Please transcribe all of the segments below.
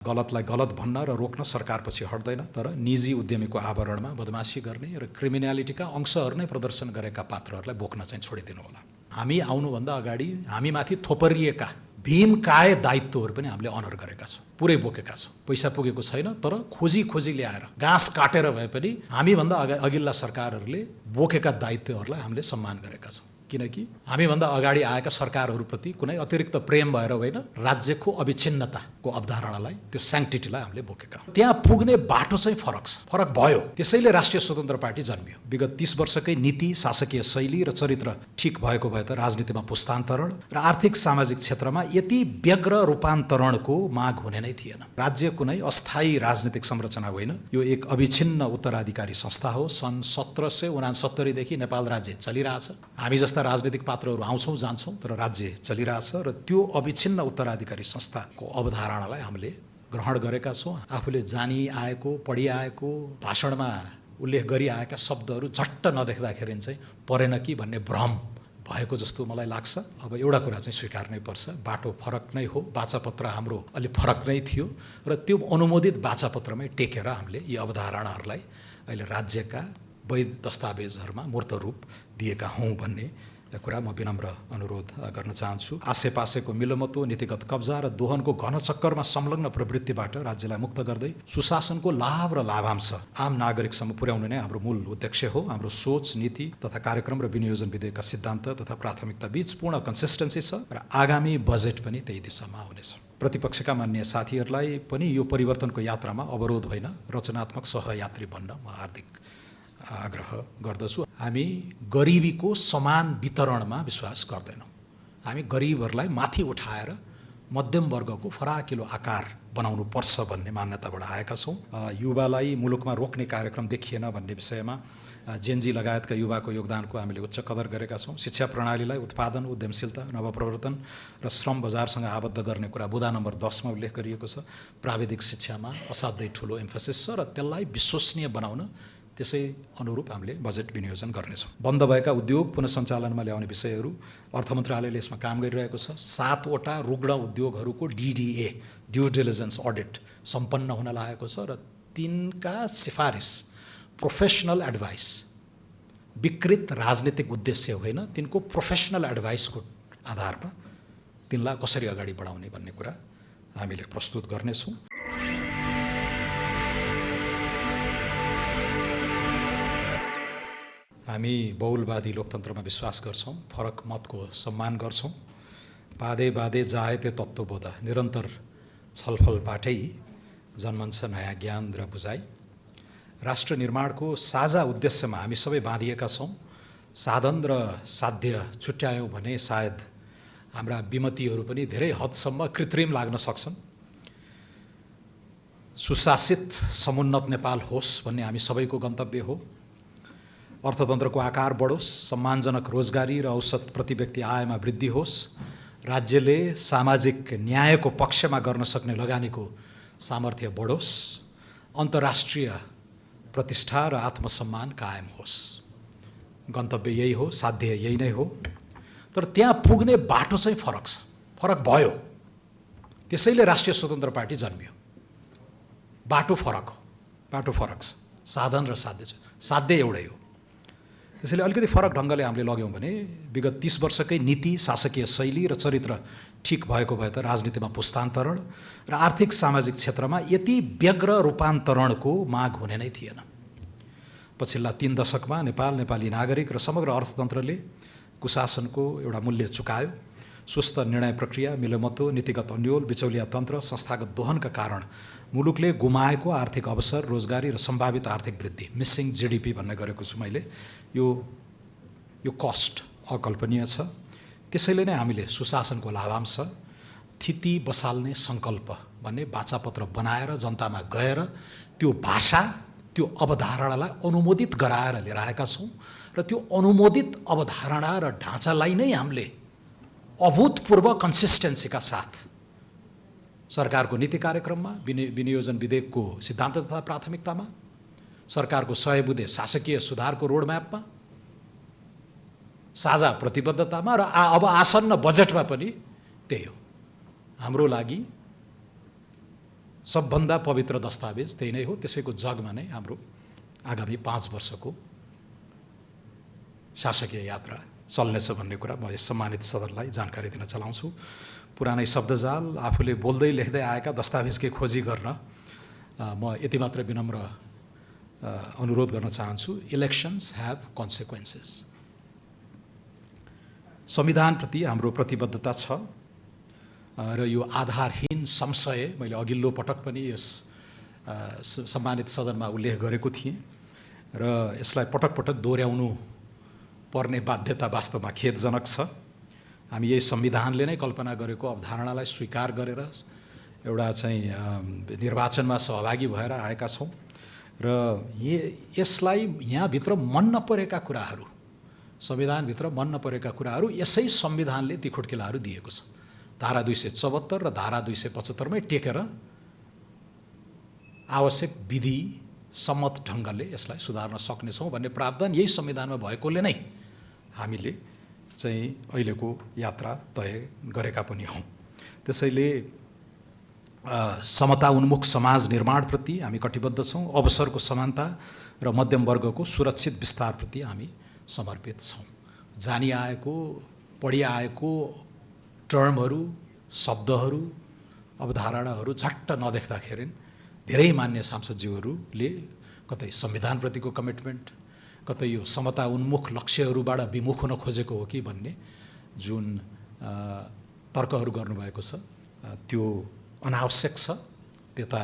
गलतलाई गलत भन्न र रोक्न सरकार पछि हट्दैन, तर निजी उद्यमीको आवरणमा बदमाशी गर्ने र क्रिमिनालिटीका अंशहरू नै प्रदर्शन गरेका पात्रहरूलाई बोक्न चाहिँ छोडिदिनु होला। हामी आउनुभन्दा अगाडि हामीमाथि थोपरिएका भीमकाय दायित्वहरू पनि हामीले अनर गरेका छौँ, पुरै बोकेका छौँ। पैसा पुगेको छैन, तर खोजी खोजी ल्याएर घाँस काटेर भए पनि हामीभन्दा अघिल्ला सरकारहरूले बोकेका दायित्वहरूलाई हामीले सम्मान गरेका छौँ। किनकि हामीभन्दा अगाडि आएका सरकारहरूप्रति कुनै अतिरिक्त प्रेम भएर होइन, राज्यको अविच्छिन्नताको अवधारणालाई, त्यो स्याङ्क्टिटीलाई हामीले बोकेका हौँ। त्यहाँ पुग्ने बाटो चाहिँ फरक भयो। त्यसैले राष्ट्रिय स्वतन्त्र पार्टी जन्मियो। विगत 30 वर्षकै नीति, शासकीय शैली र चरित्र ठिक भएको भए त राजनीतिमा पुस्तान्तरण र आर्थिक सामाजिक क्षेत्रमा यति व्यग्र रूपान्तरणको माग हुने नै थिएन। राज्य कुनै अस्थायी राजनीतिक संरचना होइन, यो एक अविच्छिन्न उत्तराधिकारी संस्था हो। सन् 1769 देखि नेपाल राज्य चलिरहेछ। हामी जस्ता राजनीतिक पात्रहरू आउँछौँ जान्छौँ, तर राज्य चलिरहेछ र त्यो अविच्छिन्न उत्तराधिकारी संस्थाको अवधारणालाई हामीले ग्रहण गरेका छौँ। आफूले जानी आएको, पढिआएको, भाषणमा उल्लेख गरिआएका शब्दहरू झट्ट नदेख्दाखेरि चाहिँ परेन कि भन्ने भ्रम भएको जस्तो मलाई लाग्छ। अब एउटा कुरा चाहिँ स्वीकार्नै पर्छ, बाटो फरक नै हो, वाचापत्र हाम्रो अलिक फरक नै थियो र त्यो अनुमोदित वाचापत्रमै टेकेर हामीले यी अवधारणाहरूलाई अहिले राज्यका वैध दस्तावेजहरूमा मूर्त रूप दिएका हौँ भन्ने कुरा म विनम्र अनुरोध गर्न चाहन्छु। आसेपासेको मिलोमतो, नीतिगत कब्जा र दोहनको घनचक्करमा संलग्न प्रवृत्तिबाट राज्यलाई मुक्त गर्दै सुशासनको लाभ र लाभांश आम नागरिकसम्म पुर्याउनु नै हाम्रो मूल उद्देश्य हो। हाम्रो सोच, नीति तथा कार्यक्रम र विनियोजन विधेयकका सिद्धान्त तथा प्राथमिकता बीच पूर्ण कन्सिस्टेन्सी छ र आगामी बजेट पनि त्यही दिशामा हुनेछ। प्रतिपक्षका मान्य साथीहरूलाई पनि यो परिवर्तनको यात्रामा अवरोध होइन, रचनात्मक सहयात्री बन्न म हार्दिक आग्रह गर्दछु। हामी गरिबीको समान वितरणमा विश्वास गर्दैनौँ। हामी गरिबहरूलाई माथि उठाएर मध्यम वर्गको फराकिलो आकार बनाउनु पर्छ भन्ने मान्यताबाट आएका छौँ। युवालाई मुलुकमा रोक्ने कार्यक्रम देखिएन भन्ने विषयमा जेनजी लगायतका युवाको योगदानको हामीले उच्च कदर गरेका छौँ। शिक्षा प्रणालीलाई उत्पादन, उद्यमशीलता, नवप्रवर्तन र श्रम बजारसँग आबद्ध गर्ने कुरा बुँदा नम्बर 10 मा उल्लेख गरिएको छ। प्राविधिक शिक्षामा असाध्यै ठुलो एम्फोसिस छ र त्यसलाई विश्वसनीय बनाउन त्यसै अनुरूप हामीले बजेट विनियोजन गर्नेछौँ। बन्द भएका उद्योग पुनः सञ्चालनमा ल्याउने विषयहरू अर्थ मन्त्रालयले यसमा काम गरिरहेको छ। 7 वटा रुग्ण उद्योगहरूको DDA, ड्यू डिलिजेन्स अडिट सम्पन्न हुन लागेको छ र तिनका सिफारिस, प्रोफेसनल एडभाइस, विकृत राजनीतिक उद्देश्य होइन, तिनको प्रोफेसनल एडभाइसको आधारमा तिनलाई कसरी अगाडि बढाउने भन्ने कुरा हामीले प्रस्तुत गर्नेछौँ। हामी बहुलवादी लोकतन्त्रमा विश्वास गर्छौँ, फरक मतको सम्मान गर्छौँ। बाधे बाधे जायते तत्त्वबोध, निरन्तर छलफलबाटै जन्मन्छ नयाँ ज्ञान र बुझाइ। राष्ट्र निर्माणको साझा उद्देश्यमा हामी सबै बाँधिएका छौँ। साधन र साध्य छुट्यायौँ भने सायद हाम्रा विमतिहरू पनि धेरै हदसम्म कृत्रिम लाग्न सक्छन्। सुशासित समुन्नत नेपाल होस् भन्ने हामी सबैको गन्तव्य हो। अर्थतन्त्रको आकार बढोस्, सम्मानजनक रोजगारी र औसत प्रति व्यक्ति आयमा वृद्धि होस्, राज्यले सामाजिक न्यायको पक्षमा गर्न सक्ने लगानीको सामर्थ्य बढोस्, अन्तर्राष्ट्रिय प्रतिष्ठा र आत्मसम्मान कायम होस्। गन्तव्य यही हो, साध्य यही नै हो, तर त्यहाँ पुग्ने बाटो चाहिँ फरक भयो। त्यसैले राष्ट्रिय स्वतन्त्र पार्टी जन्मियो। बाटो फरक छ, साधन र साध्य एउटै हो। त्यसैले अलिकति फरक ढङ्गले हामीले लग्यौँ भने विगत 30 वर्षकै नीति, शासकीय शैली र चरित्र ठिक भएको भए त राजनीतिमा पुस्तान्तरण र आर्थिक सामाजिक क्षेत्रमा यति व्यग्र रूपान्तरणको माग हुने नै थिएन। पछिल्ला 3 दशकमा नेपाली नागरिक र समग्र अर्थतन्त्रले कुशासनको एउटा मूल्य चुकायो। सुस्त निर्णय प्रक्रिया, मिलोमतो, नीतिगत अन्यल, बिचौलिया तन्त्र, संस्थागत दोहनका कारण मुलुकले गुमाएको आर्थिक अवसर, रोजगारी र सम्भावित आर्थिक वृद्धि, मिसिङ GDP भन्ने गरेको छु मैले, यो कस्ट अकल्पनीय छ। त्यसैले नै हामीले सुशासनको लाभांश, थिति बसाल्ने सङ्कल्प भन्ने वाचापत्र बनाएर जनतामा गएर त्यो भाषा, त्यो अवधारणालाई अनुमोदित गराएर लिएर आएका छौँ र त्यो अनुमोदित अवधारणा र ढाँचालाई नै हामीले अभूतपूर्व कन्सिस्टेन्सीका साथ सरकारको नीति कार्यक्रममा, विनियोजन विधेयकको सिद्धान्त तथा प्राथमिकतामा, सरकारको 100 बुँदे शासकीय सुधारको रोडम्यापमा, साझा प्रतिबद्धतामा र अब आसन्न बजेटमा पनि त्यही हो। हाम्रो लागि सबभन्दा पवित्र दस्तावेज त्यही नै हो। त्यसैको जगमा नै हाम्रो आगामी 5 वर्षको शासकीय यात्रा चल्नेछ भन्ने कुरा म यस सम्मानित सदनलाई जानकारी दिन चाहन्छु। पुरानै शब्दजाल, आफूले बोल्दै लेख्दै आएका दस्तावेजकै खोजी गर्न म यति मात्र विनम्र अनुरोध गर्न चाहन्छु। Elections have consequences. संविधानप्रति हाम्रो प्रतिबद्धता छ र यो आधारहीन संशय मैले अघिल्लो पटक पनि यस सम्मानित सदनमा उल्लेख गरेको थिएँ र यसलाई पटक पटक दोहोऱ्याउनु पर्ने बाध्यता वास्तवमा खेदजनक छ। हामी यही संविधानले नै कल्पना गरेको अवधारणालाई स्वीकार गरेर एउटा चाहिँ निर्वाचनमा सहभागी भएर आएका छौँ र यसलाई यहाँभित्र मन नपरेका कुराहरू, संविधानभित्र मन नपरेका कुराहरू यसै संविधानले ती खुड्किलाहरू दिएको छ। धारा 274 र धारा 275मै टेकेर आवश्यक विधि सम्मत ढङ्गले यसलाई सुधार्न सक्नेछौँ भन्ने प्रावधान यही संविधानमा भएकोले नै हामीले चाहिँ अहिलेको यात्रा तय गरेका पनि हौँ। त्यसैले समता उन्मुख समाज निर्माणप्रति हामी कटिबद्ध छौँ। अवसरको समानता र मध्यम वर्गको सुरक्षित विस्तारप्रति हामी समर्पित छौँ। जानिआएको पढिआएको टर्महरू, शब्दहरू, अवधारणाहरू झट्ट नदेख्दाखेरि धेरै मान्य सांसदज्यूहरूले कतै संविधानप्रतिको कमिटमेन्ट, कतै यो समता उन्मुख लक्ष्यहरूबाट विमुख हुन खोजेको हो कि भन्ने जुन तर्कहरू गर्नुभएको छ त्यो अनावश्यक छ। त्यता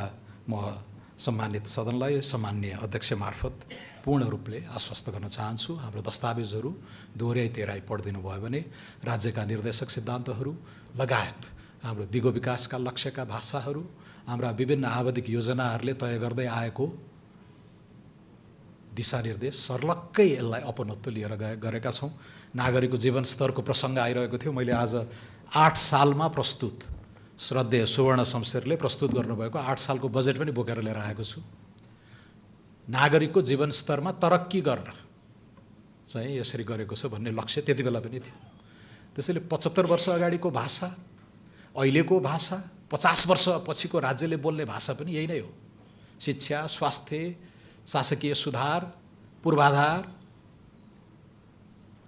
म सम्मानित सदनलाई सामान्य अध्यक्ष मार्फत पूर्ण रूपले आश्वस्त गर्न चाहन्छु। हाम्रो दस्तावेजहरू दोहोऱ्याइ तेह्राइ पढिदिनु भयो भने राज्यका निर्देशक सिद्धान्तहरू लगायत हाम्रो दिगो विकासका लक्ष्यका भाषाहरू, हाम्रा विभिन्न आवधिक योजनाहरूले तय गर्दै आएको दिशानिर्देश सर्लक्कै यसलाई अपनत्व लिएर गरेका छौँ। नागरिकको जीवनस्तरको प्रसङ्ग आइरहेको थियो। मैले आज 8 सालमा प्रस्तुत श्रद्धेय सुवर्ण शमशेरले प्रस्तुत गर्नुभएको 8 सालको बजेट पनि बोकेर लिएर आएको छु। नागरिकको जीवनस्तरमा तरक्की गर्न चाहिँ यसरी गरेको छ भन्ने लक्ष्य त्यति बेला पनि थियो। त्यसैले 75 वर्ष अगाडिको भाषा, अहिलेको भाषा, 50 वर्ष पछिको राज्यले बोल्ने भाषा पनि यही नै हो। शिक्षा, स्वास्थ्य, शासकीय सुधार, पूर्वाधार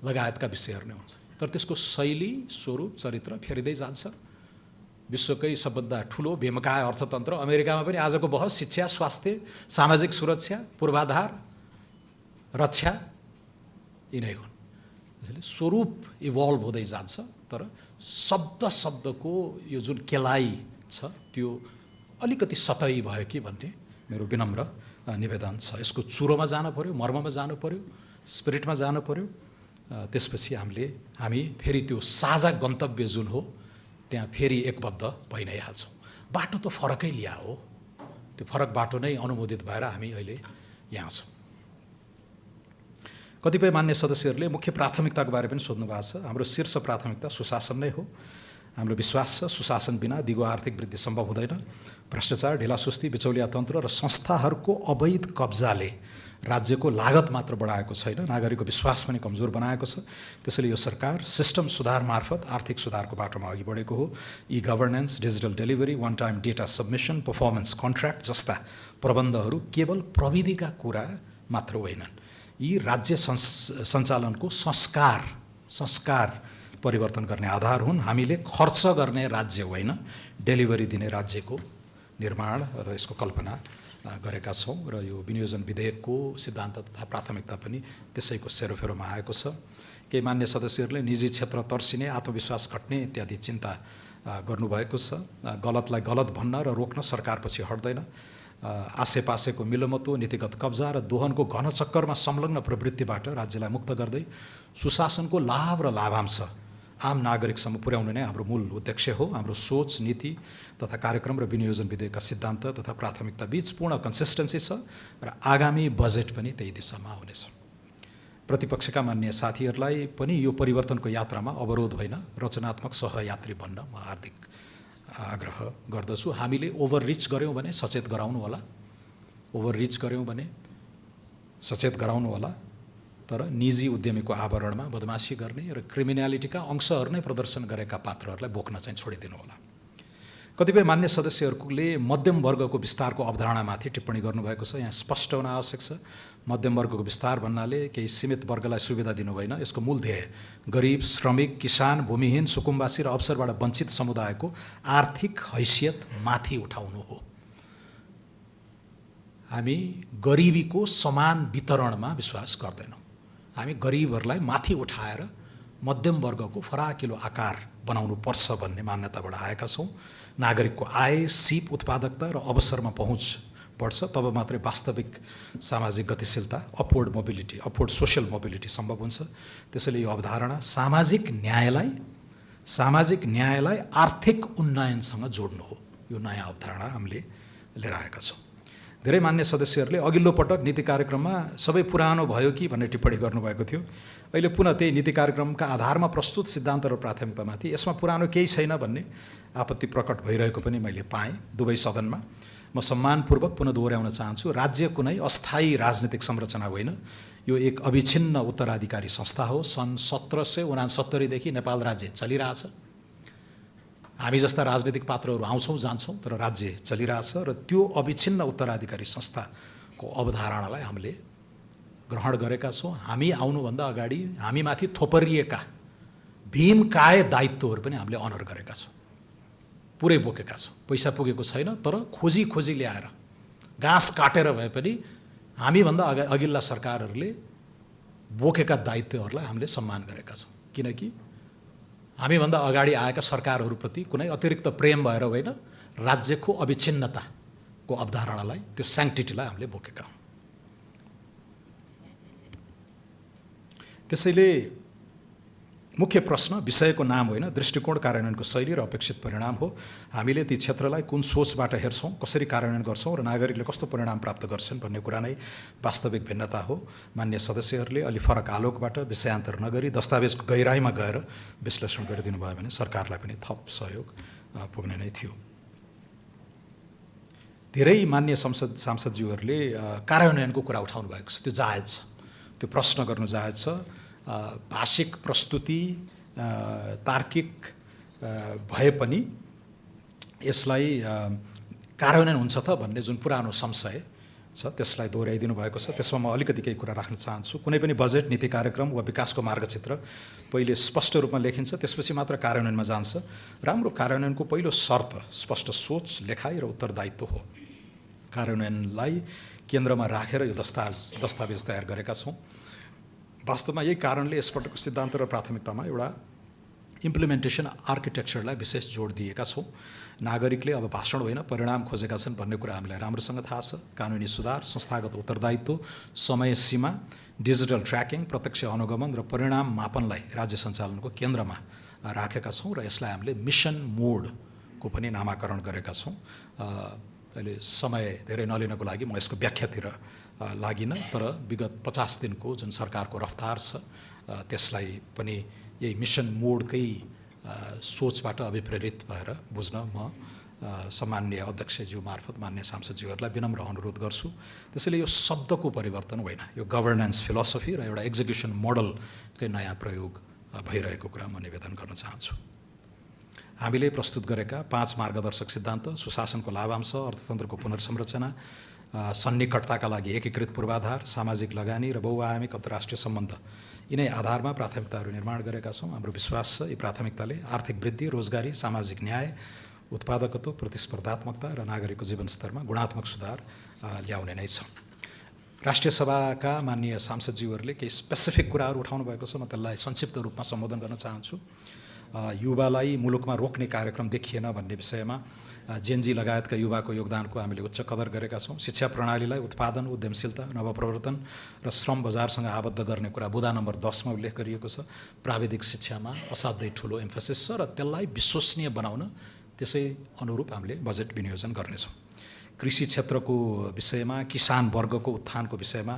लगायतका विषयहरू नै हुन्छ। तर त्यसको शैली, स्वरूप, चरित्र फेरिँदै जान्छ। विश्वकै सबभन्दा ठुलो बेमकाय अर्थतन्त्र अमेरिकामा पनि आजको बहस शिक्षा, स्वास्थ्य, सामाजिक सुरक्षा, पूर्वाधार, रक्षा यिनै हुन्। त्यसैले स्वरूप इभल्भ हुँदै जान्छ तर शब्दको यो जुन केलाइ छ त्यो अलिकति सतही भयो कि भन्ने मेरो विनम्र निवेदन छ। यसको चुरोमा जानु पर्यो, मर्ममा जानु पर्यो, स्पिरिटमा जानु पर्यो। त्यसपछि हामी फेरि त्यो साझा गन्तव्य जुन हो त्यहाँ फेरि एकबद्ध भइ नै हाल्छौँ। बाटो त फरकै लिया हो, त्यो फरक बाटो नै अनुमोदित भएर हामी अहिले यहाँ छौँ। कतिपय मान्य सदस्यहरूले मुख्य प्राथमिकताको बारे पनि सोध्नु भएको छ। हाम्रो शीर्ष प्राथमिकता सुशासन नै हो। हाम्रो विश्वास छ सुशासन बिना दिगो आर्थिक वृद्धि सम्भव हुँदैन। भ्रष्टाचार, ढिलासुस्ती, बिचौलिया तन्त्र र संस्थाहरूको अवैध कब्जाले राज्यको लागत मात्र बढाएको छैन, नागरिकको विश्वास पनि कमजोर बनाएको छ। त्यसैले यो सरकार सिस्टम सुधार मार्फत आर्थिक सुधारको बाटोमा अघि बढेको हो। E governance, digital delivery, one time data submission, performance contract जस्ता प्रबन्धहरू केवल प्रविधिका कुरा मात्र होइनन्। यी राज्य सञ्चालनको संस्कार परिवर्तन गर्ने आधार हुन्। हामीले खर्च गर्ने राज्य होइन, डेलिभरी दिने राज्यको निर्माण र यसको कल्पना गरेका छौँ र यो विनियोजन विधेयकको सिद्धान्त तथा प्राथमिकता पनि त्यसैको सेरोफेरोमा आएको छ। केही मान्य सदस्यहरूले निजी क्षेत्र तर्सिने, आत्मविश्वास घट्ने इत्यादि चिन्ता गर्नुभएको छ। गलतलाई गलत भन्न र रोक्न सरकारपछि हट्दैन। आसेपासेको मिलोमतो, नीतिगत कब्जा र दोहनको घनचक्करमा संलग्न प्रवृत्तिबाट राज्यलाई मुक्त गर्दै सुशासनको लाभ र लाभांश आम नागरिकसम्म पुर्याउनु नै हाम्रो मूल उद्देश्य हो। हाम्रो सोच, नीति तथा कार्यक्रम र विनियोजन विधेयकका सिद्धान्त तथा प्राथमिकता बीच पूर्ण कन्सिस्टेन्सी छ र आगामी बजेट पनि त्यही दिशामा हुनेछ। प्रतिपक्षका मान्य साथीहरूलाई पनि यो परिवर्तनको यात्रामा अवरोध होइन, रचनात्मक सहयात्री बन्न म हार्दिक आग्रह गर्दछु। हामीले ओभररिच गऱ्यौँ भने सचेत गराउनु होला, तर निजी उद्यमीको आवरणमा बदमासी गर्ने र क्रिमिनालिटीका अंशहरू नै प्रदर्शन गरेका पात्रहरूलाई बोक्न चाहिँ छोडिदिनु होला। कतिपय मान्य सदस्यहरूले मध्यम वर्गको विस्तारको अवधारणामाथि टिप्पणी गर्नुभएको छ। यहाँ स्पष्ट हुन आवश्यक छ, मध्यम वर्गको विस्तार भन्नाले केही सीमित वर्गलाई सुविधा दिनु होइन। यसको मूल ध्येय गरिब, श्रमिक, किसान, भूमिहीन, सुकुम्बासी र अवसरबाट वञ्चित समुदायको आर्थिक हैसियत माथि उठाउनु हो। हामी गरिबीको समान वितरणमा विश्वास गर्दैनौँ। हामी गरिबहरूलाई माथि उठाएर मध्यम वर्गको फराकिलो आकार बनाउनु पर्छ भन्ने मान्यताबाट आएका छौँ। नागरिकको आय, सिप, उत्पादकता र अवसरमा पहुँच बढ्छ, तब मात्रै वास्तविक सामाजिक गतिशीलता, upward mobility, upward social mobility सम्भव हुन्छ। त्यसैले यो अवधारणा सामाजिक न्यायलाई आर्थिक उन्नयनसँग जोड्नु हो। यो नयाँ अवधारणा हामीले लिएर आएका छौँ। धेरै मान्य सदस्यहरूले अघिल्लो पटक नीति कार्यक्रममा सबै पुरानो भयो कि भन्ने टिप्पणी गर्नुभएको थियो। अहिले पुनः त्यही नीति कार्यक्रमका आधारमा प्रस्तुत सिद्धान्त र प्राथमिकतामाथि यसमा पुरानो केही छैन भन्ने आपत्ति प्रकट भइरहेको पनि मैले पाएँ दुवै सदनमा। म सम्मानपूर्वक पुनः दोहोऱ्याउन चाहन्छु, राज्य कुनै अस्थायी राजनीतिक संरचना होइन। यो एक अविच्छिन्न उत्तराधिकारी संस्था हो। सन् 1769 देखि नेपाल राज्य चलिरहेछ। हामी जस्ता राजनीतिक पात्रहरू आउँछौँ जान्छौँ, तर राज्य चलिरहेछ र त्यो अविच्छिन्न उत्तराधिकारी संस्थाको अवधारणालाई हामीले ग्रहण गरेका छौँ। हामी आउनुभन्दा अगाडि हामीमाथि थोपरिएका भीमकाय दायित्वहरू पनि हामीले अनर गरेका छौँ, पुरै बोकेका छौँ। पैसा पुगेको छैन, तर खोजी ल्याएर घाँस काटेर भए पनि हामीभन्दा अघिल्ला सरकारहरूले बोकेका दायित्वहरूलाई हामीले सम्मान गरेका छौँ। किनकि हामीभन्दा अगाडि आएका सरकारहरूप्रति कुनै अतिरिक्त प्रेम भएर होइन, राज्यको अविच्छिन्नताको अवधारणालाई, त्यो स्याङ्क्टिटीलाई हामीले बोकेका हौँ। त्यसैले मुख्य प्रश्न विषयको नाम होइन, दृष्टिकोण, कार्यान्वयनको शैली र अपेक्षित परिणाम हो। हामीले ती क्षेत्रलाई कुन सोचबाट हेर्छौँ, कसरी कार्यान्वयन गर्छौँ र नागरिकले कस्तो परिणाम प्राप्त गर्छन् भन्ने कुरा नै वास्तविक भिन्नता हो। मान्य सदस्यहरूले अलि फरक आलोकबाट विषयान्तर नगरी दस्तावेजको गहिराइमा गएर विश्लेषण गरिदिनु भयो भने सरकारलाई पनि थप सहयोग पुग्ने नै थियो। धेरै मान्य सांसदज्यूहरूले कार्यान्वयनको कुरा उठाउनु भएको छ। त्यो जायज छ, त्यो प्रश्न गर्नु जायज छ। भाषिक प्रस्तुति तार्किक भए पनि यसलाई कार्यान्वयन हुन्छ त भन्ने जुन पुरानो संशय छ त्यसलाई दोहोऱ्याइदिनु भएको छ। त्यसमा म अलिकति केही कुरा राख्न चाहन्छु। कुनै पनि बजेट, नीति कार्यक्रम वा विकासको मार्गचित्र पहिले स्पष्ट रूपमा लेखिन्छ, त्यसपछि मात्र कार्यान्वयनमा जान्छ। राम्रो कार्यान्वयनको पहिलो शर्त स्पष्ट सोच, लेखाइ र उत्तरदायित्व हो। कार्यान्वयनलाई केन्द्रमा राखेर यो दस्तावेज तयार गरेका छौँ। वास्तवमा यही कारणले यसपटकको सिद्धान्त र प्राथमिकतामा एउटा इम्प्लिमेन्टेसन आर्किटेक्चरलाई विशेष जोड दिएका छौँ। नागरिकले अब भाषण होइन परिणाम खोजेका छन् भन्ने कुरा हामीलाई राम्रोसँग थाहा छ। कानुनी सुधार, संस्थागत उत्तरदायित्व, समय सीमा, डिजिटल ट्र्याकिङ, प्रत्यक्ष अनुगमन र परिणाम मापनलाई राज्य सञ्चालनको केन्द्रमा राखेका छौँ र यसलाई हामीले मिसन मोडको पनि नामाकरण गरेका छौँ। अहिले समय धेरै नलिनको लागि म यसको व्याख्यातिर लागिन, तर विगत 50 दिनको जुन सरकारको रफ्तार छ त्यसलाई पनि यही मिसन मोडकै सोचबाट अभिप्रेरित भएर बुझ्न म सम्माननीय अध्यक्षज्यू मार्फत मान्य सांसदज्यूहरूलाई विनम्र अनुरोध गर्छु। त्यसैले यो शब्दको परिवर्तन होइन, यो गभर्नेन्स फिलोसफी र एउटा एक्जिक्युसन मोडलकै नयाँ प्रयोग भइरहेको कुरा म निवेदन गर्न चाहन्छु। हामीले प्रस्तुत गरेका 5 मार्गदर्शक सिद्धान्त, सुशासनको लाभांश, अर्थतन्त्रको पुनर्संरचना, सन्निकटताका लागि एकीकृत पूर्वाधार, सामाजिक लगानी र बहुआयामिक अन्तर्राष्ट्रिय सम्बन्ध, यिनै आधारमा प्राथमिकताहरू निर्माण गरेका छौँ। हाम्रो विश्वास छ यी प्राथमिकताले आर्थिक वृद्धि, रोजगारी, सामाजिक न्याय, उत्पादकत्व, प्रतिस्पर्धात्मकता र नागरिकको जीवनस्तरमा गुणात्मक सुधार ल्याउने नै छ। राष्ट्रिय सभाका माननीय सांसदज्यूहरूले केही स्पेसिफिक कुराहरू उठाउनु भएको छ, म त्यसलाई संक्षिप्त रूपमा सम्बोधन गर्न चाहन्छु। युवालाई मुलुकमा रोक्ने कार्यक्रम देखिएन भन्ने विषयमा जेनजी लगायतका युवाको योगदानको हामीले उच्च कदर गरेका छौँ। शिक्षा प्रणालीलाई उत्पादन, उद्यमशीलता, नवप्रवर्तन र श्रम बजारसँग आबद्ध गर्ने कुरा बुँदा नम्बर 10 मा उल्लेख गरिएको छ। प्राविधिक शिक्षामा असाध्यै ठुलो एम्फेसिस छ र त्यसलाई विश्वसनीय बनाउन त्यसै अनुरूप हामीले बजेट विनियोजन गर्नेछौँ। कृषि क्षेत्रको विषयमा, किसान वर्गको उत्थानको विषयमा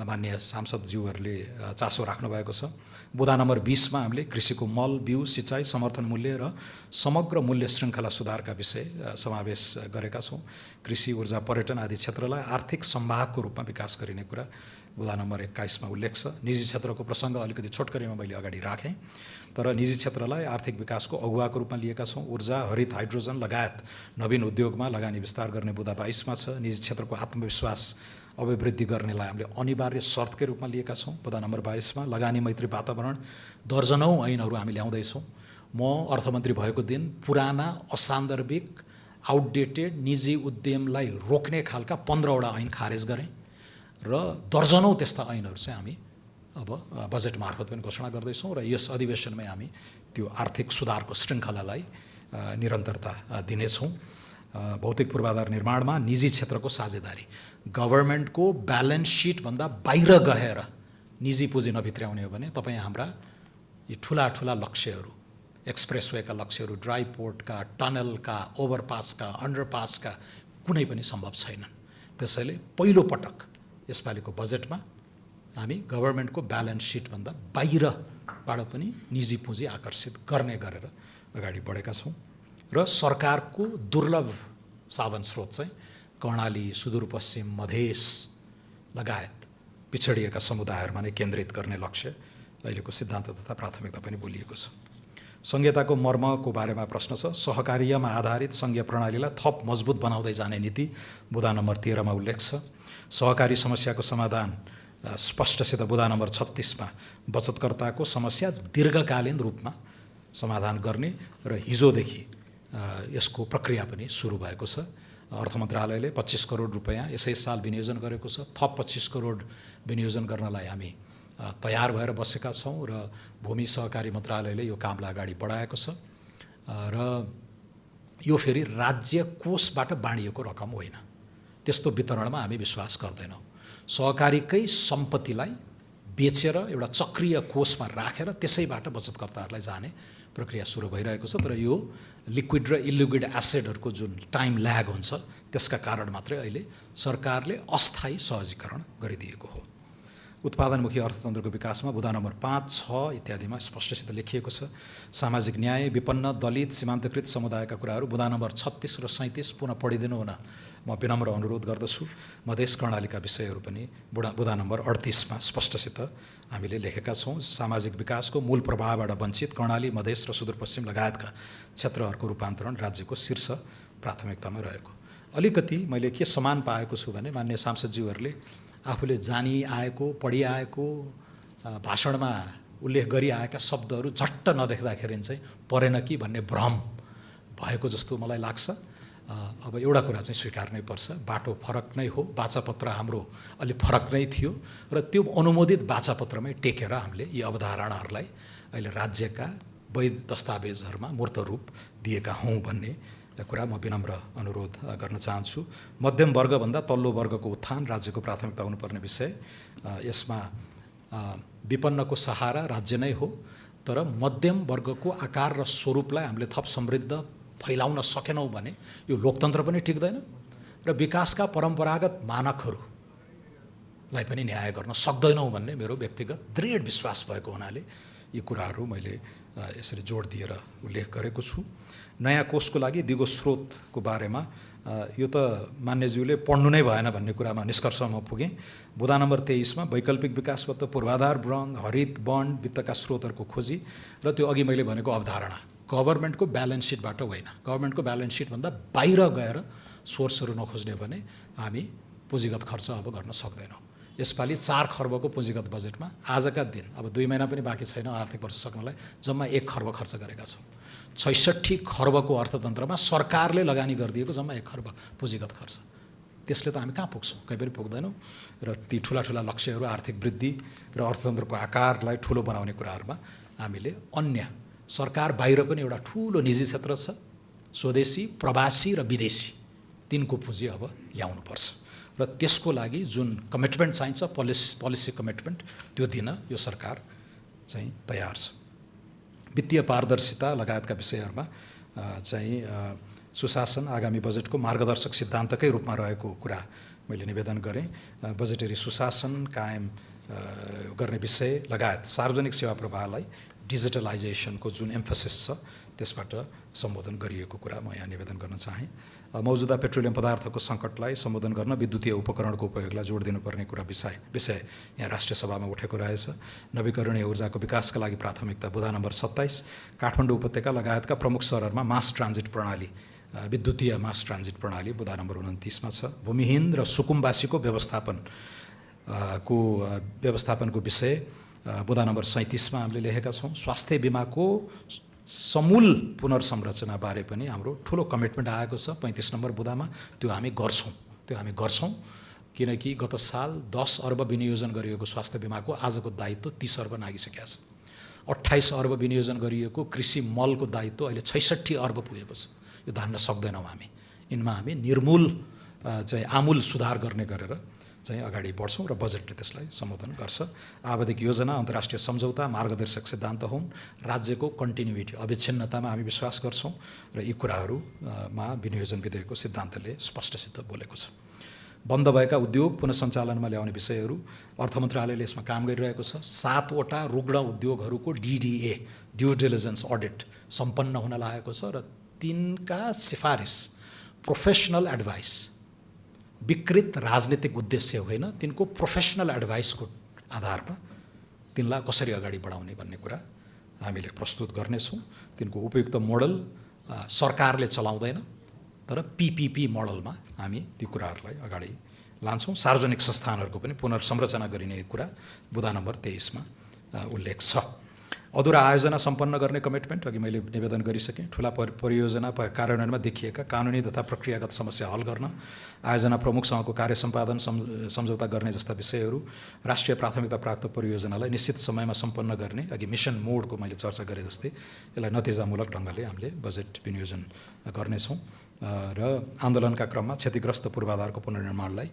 माननीय सांसदज्यूहरूले चासो राख्नु भएको छ। बुँदा नम्बर 20 मा हामीले कृषिको मल, बिउ, सिँचाइ, समर्थन मूल्य र समग्र मूल्य श्रृङ्खला सुधारका विषय समावेश गरेका छौँ। कृषि, ऊर्जा, पर्यटन आदि क्षेत्रलाई आर्थिक सम्भागको रूपमा विकास गरिने कुरा बुँदा नम्बर 21 मा उल्लेख छ। निजी क्षेत्रको प्रसङ्ग अलिकति छोटकरीमा मैले अगाडि राखेँ। तर निजी क्षेत्रलाई आर्थिक विकासको अगुवाको रूपमा लिएका छौँ। ऊर्जा, हरित हाइड्रोजन लगायत नवीन उद्योगमा लगानी विस्तार गर्ने बुँदा 22मा छ। निजी क्षेत्रको आत्मविश्वास अभिवृद्धि गर्नेलाई हामीले अनिवार्य शर्तकै रूपमा लिएका छौँ। बुँदा नम्बर 22मा लगानी मैत्री वातावरण दर्जनौँ ऐनहरू हामी ल्याउँदैछौँ। म अर्थमन्त्री भएको दिन पुराना असान्दर्भिक आउटडेटेड निजी उद्यमलाई रोक्ने खालका 15वटा ऐन खारेज गरेँ र दर्जनौँ त्यस्ता ऐनहरू चाहिँ हामी अब बजेट मार्फत पनि घोषणा गर्दैछौँ र यस अधिवेशनमै हामी त्यो आर्थिक सुधारको श्रृङ्खलालाई निरन्तरता दिनेछौँ। भौतिक पूर्वाधार निर्माणमा निजी क्षेत्रको साझेदारी, गभर्मेन्टको ब्यालेन्स सिटभन्दा बाहिर गएर निजी पुँजी नभित्र्याउने हो भने तपाईँ हाम्रा यी ठुला ठुला लक्ष्यहरू, एक्सप्रेसवेका लक्ष्यहरू, ड्राई पोर्टका, टनलका, ओभरपासका, अन्डरपासका कुनै पनि सम्भव छैनन्। त्यसैले पहिलो पटक यसपालिको बजेटमा हामी गभर्मेन्टको ब्यालेन्स सिटभन्दा बाहिरबाट पनि निजी पुँजी आकर्षित गर्ने गरेर अगाडि बढेका छौँ र सरकारको दुर्लभ साधन स्रोत चाहिँ कर्णाली, सुदूरपश्चिम, मधेस लगायत पिछडिएका समुदायहरूमा नै केन्द्रित गर्ने लक्ष्य अहिलेको सिद्धान्त तथा प्राथमिकता पनि बोलिएको छ। संहिताको मर्मको बारेमा प्रश्न छ। सहकार्यमा आधारित संघीय प्रणालीलाई थप मजबुत बनाउँदै जाने नीति बुँदा नम्बर 13मा उल्लेख छ। सहकारी समस्याको समाधान स्पष्टसित बुँदा नम्बर 36मा बचतकर्ताको समस्या दीर्घकालीन रूपमा समाधान गर्ने र हिजोदेखि यसको प्रक्रिया पनि सुरु भएको छ। अर्थ मन्त्रालयले 25 करोड रुपैयाँ यसै साल विनियोजन गरेको छ। थप 25 करोड विनियोजन गर्नलाई हामी तयार भएर बसेका छौँ र भूमि सहकारी मन्त्रालयले यो कामलाई अगाडि बढाएको छ र यो फेरि राज्य कोषबाट बाँडिएको रकम होइन। त्यस्तो वितरणमा हामी विश्वास गर्दैनौँ। सहकारीकै सम्पत्तिलाई बेचेर एउटा चक्रीय कोषमा राखेर त्यसैबाट बचतकर्ताहरूलाई जाने प्रक्रिया सुरु भइरहेको छ। तर यो लिक्विड र इलिक्विड एसेटहरूको जुन टाइम ल्याग हुन्छ त्यसका कारण मात्रै अहिले सरकारले अस्थायी सहजीकरण गरिदिएको हो। उत्पादनमुखी अर्थतन्त्रको विकासमा बुँदा नम्बर 5, 6 इत्यादिमा स्पष्टसित लेखिएको छ। सामाजिक न्याय, विपन्न, दलित, सीमान्तकृत समुदायका कुराहरू बुँदा नम्बर 36 र 37 पुनः पढिदिनु हुन म विनम्र अनुरोध गर्दछु। मधेस कर्णालीका विषयहरू पनि बुँदा नम्बर 38मा स्पष्टसित हामीले लेखेका छौँ। सामाजिक विकासको मूल प्रभावबाट वञ्चित कर्णाली, मधेस र सुदूरपश्चिम लगायतका क्षेत्रहरूको रूपान्तरण राज्यको शीर्ष प्राथमिकतामा रहेको। अलिकति मैले के समान पाएको छु भने माननीय सांसदज्यूहरूले आफूले जानी आएको, पढिआएको, भाषणमा उल्लेख गरिआएका शब्दहरू झट्ट नदेख्दाखेरि चाहिँ परेन कि भन्ने भ्रम भएको जस्तो मलाई लाग्छ। अब एउटा कुरा चाहिँ स्वीकार्नै पर्छ, बाटो फरक नै हो, वाचापत्र हाम्रो अलि फरक नै थियो र त्यो अनुमोदित वाचापत्रमै टेकेर हामीले यी अवधारणाहरूलाई अहिले राज्यका वैध दस्तावेजहरूमा मूर्त रूप दिएका हौँ भन्ने कुरा म विनम्र अनुरोध गर्न चाहन्छु। मध्यम वर्गभन्दा तल्लो वर्गको उत्थान राज्यको प्राथमिकता हुनुपर्ने विषय। यसमा विपन्नको सहारा राज्य नै हो, तर मध्यम वर्गको आकार र स्वरूपलाई हामीले थप समृद्ध फैलाउन सकेनौँ भने यो लोकतन्त्र पनि टिक्दैन र विकासका परम्परागत मानकहरूलाई पनि न्याय गर्न सक्दैनौँ भन्ने मेरो व्यक्तिगत दृढ विश्वास भएको हुनाले यी कुराहरू मैले यसरी जोड दिएर उल्लेख गरेको छु। नयाँ कोषको लागि दिगो स्रोतको बारेमा यो त मान्यज्यूले पढ्नु नै भएन भन्ने कुरामा निष्कर्षमा पुगेँ। बुँदा नम्बर 23मा वैकल्पिक विकासबाट पूर्वाधार बन्द, हरित बन्ड, वित्तका स्रोतहरूको खोजी र त्यो अघि मैले भनेको अवधारणा गभर्मेन्टको ब्यालेन्स सिटबाट होइन, गभर्मेन्टको ब्यालेन्स सिटभन्दा बाहिर गएर सोर्सहरू नखोज्ने भने हामी पुँजीगत खर्च अब गर्न सक्दैनौँ। यसपालि 4 खर्बको पुँजीगत बजेटमा आजका दिन, अब 2 महिना पनि बाँकी छैन आर्थिक वर्ष सक्नलाई, जम्मा 1 खर्ब खर्च गरेका छौँ। 66 खर्बको अर्थतन्त्रमा सरकारले लगानी गरिदिएको जम्मा 1 खर्ब पुँजीगत खर्च। त्यसले त हामी कहाँ पुग्छौँ? कहीँ पनि पुग्दैनौँ र ती ठुला ठुला लक्ष्यहरू, आर्थिक वृद्धि र अर्थतन्त्रको आकारलाई ठुलो बनाउने कुराहरूमा हामीले अन्य सरकार बाहिर पनि एउटा ठुलो निजी क्षेत्र छ, स्वदेशी, प्रवासी र विदेशी, तिनको पुँजी अब ल्याउनुपर्छ र त्यसको लागि जुन कमिटमेन्ट चाहिन्छ, पोलिसी कमिटमेन्ट, त्यो दिन यो सरकार चाहिँ तयार छ। वित्तीय पारदर्शिता लगायतका विषयहरूमा चाहिँ सुशासन आगामी बजेटको मार्गदर्शक सिद्धान्तकै रूपमा रहेको कुरा मैले निवेदन गरेँ। बजेटरी सुशासन कायम गर्ने विषय लगायत सार्वजनिक सेवा प्रवाहलाई डिजिटलाइजेसनको जुन एम्फोसिस छ त्यसबाट सम्बोधन गरिएको कुरा म यहाँ निवेदन गर्न चाहेँ। मौजुदा पेट्रोलियम पदार्थको सङ्कटलाई सम्बोधन गर्न विद्युतीय उपकरणको उपयोगलाई जोड दिनुपर्ने कुरा विषय यहाँ राष्ट्रिय सभामा उठेको रहेछ। नवीकरणीय ऊर्जाको विकासका लागि प्राथमिकता बुँदा नम्बर 27 काठमाडौँ उपत्यका लगायतका प्रमुख सहरहरूमा मास ट्रान्जिट प्रणाली विद्युतीय मास ट्रान्जिट प्रणाली बुँदा नम्बर 29 मा छ। भूमिहीन र सुकुम्बासीको व्यवस्थापनको विषय बुँदा नम्बर 37 मा हामीले लेखेका छौँ। स्वास्थ्य बिमाको समूल पुनर्संरचना बारे पनि हाम्रो ठुलो कमिटमेन्ट आएको छ 35 नम्बर बुँदामा। त्यो हामी गर्छौँ किनकि गत साल 10 अर्ब विनियोजन गरिएको स्वास्थ्य बिमाको आजको दायित्व 30 अर्ब नागिसकेको छ। 28 अर्ब विनियोजन गरिएको कृषि मलको दायित्व अहिले 66 अर्ब पुगेको छ। यो धान्न सक्दैनौँ हामी। यिनमा हामी निर्मूल आमूल सुधार गर्ने गरेर अगाडि बढ्छौँ र बजेटले त्यसलाई सम्बोधन गर्छ। आवधिक योजना, अन्तर्राष्ट्रिय सम्झौता, मार्गदर्शक सिद्धान्त हुन्। राज्यको कन्टिन्युटी अविच्छिन्नतामा हामी विश्वास गर्छौँ र यी कुराहरूमा विनियोजन विधेयकको सिद्धान्तले स्पष्टसित बोलेको छ। बन्द भएका उद्योग पुनः सञ्चालनमा ल्याउने विषयहरू अर्थ मन्त्रालयले यसमा काम गरिरहेको छ। 7 वटा रुग्ण उद्योगहरूको DDA ड्यू डिलिजेन्स अडिट सम्पन्न हुन लागेको छ र तिनका सिफारिस प्रोफेसनल एडभाइस विकृत राजनीतिक उद्देश्य होइन, तिनको प्रोफेसनल एडभाइसको आधारमा तिनलाई कसरी अगाडि बढाउने भन्ने कुरा हामीले प्रस्तुत गर्नेछौँ। तिनको उपयुक्त मोडल सरकारले चलाउँदैन तर PPP मोडलमा हामी ती कुराहरूलाई अगाडि लान्छौँ। सार्वजनिक संस्थानहरूको पनि पुनर्संरचना गरिने कुरा बुँदा नम्बर 23 मा उल्लेख छ। अधुरा आयोजना सम्पन्न गर्ने कमिटमेन्ट अघि मैले निवेदन गरिसकेँ। ठुला परियोजना कार्यान्वयनमा देखिएका कानुनी तथा प्रक्रियागत समस्या हल गर्न आयोजना प्रमुखसँगको कार्य सम्पादन सम्झौता गर्ने जस्ता विषयहरू, राष्ट्रिय प्राथमिकता प्राप्त परियोजनालाई निश्चित समयमा सम्पन्न गर्ने, अघि मिसन मोडको मैले चर्चा गरेँ जस्तै यसलाई नतिजामूलक ढङ्गले हामीले बजेट विनियोजन गर्नेछौँ र आन्दोलनका क्रममा क्षतिग्रस्त पूर्वाधारको पुनर्निर्माणलाई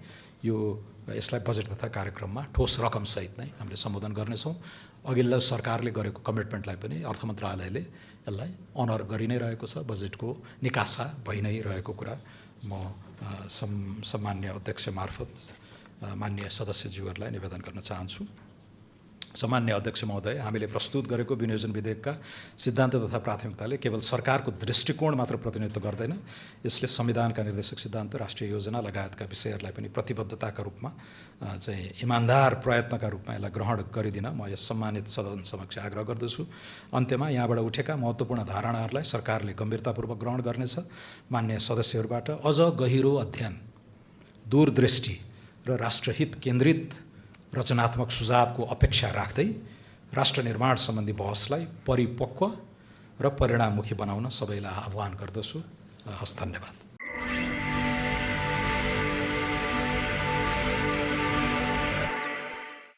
यसलाई बजेट तथा कार्यक्रममा ठोस रकमसहित नै हामीले सम्बोधन गर्नेछौँ। अघिल्लो सरकारले गरेको कमिटमेन्टलाई पनि अर्थ मन्त्रालयले यसलाई अनर गरि नै रहेको छ। बजेटको निकासा भइ नै रहेको कुरा म सम्मान्य अध्यक्ष मार्फत माननीय सदस्यज्यूहरूलाई निवेदन गर्न चाहन्छु। सम्मान्य अध्यक्ष महोदय, हामीले प्रस्तुत गरेको विनियोजन विधेयकका सिद्धान्त तथा प्राथमिकताले केवल सरकारको दृष्टिकोण मात्र प्रतिनिधित्व गर्दैन, यसले संविधानका निर्देशक सिद्धान्त, राष्ट्रिय योजना लगायतका विषयहरूलाई पनि प्रतिबद्धताका रूपमा इमान्दार प्रयत्नका रूपमा यसलाई ग्रहण गरिदिन म यस सम्मानित सदन समक्ष आग्रह गर्दछु। अन्त्यमा यहाँबाट उठेका महत्त्वपूर्ण धारणाहरूलाई सरकारले गम्भीरतापूर्वक ग्रहण गर्नेछ। मान्य सदस्यहरूबाट अझ गहिरो अध्ययन, दूरदृष्टि र राष्ट्रहित केन्द्रित रचनात्मक सुझावको अपेक्षा राख्दै राष्ट्र निर्माण सम्बन्धी बहसलाई परिपक्व र परिणाममुखी बनाउन सबैलाई आह्वान गर्दछु। हस्, धन्यवाद।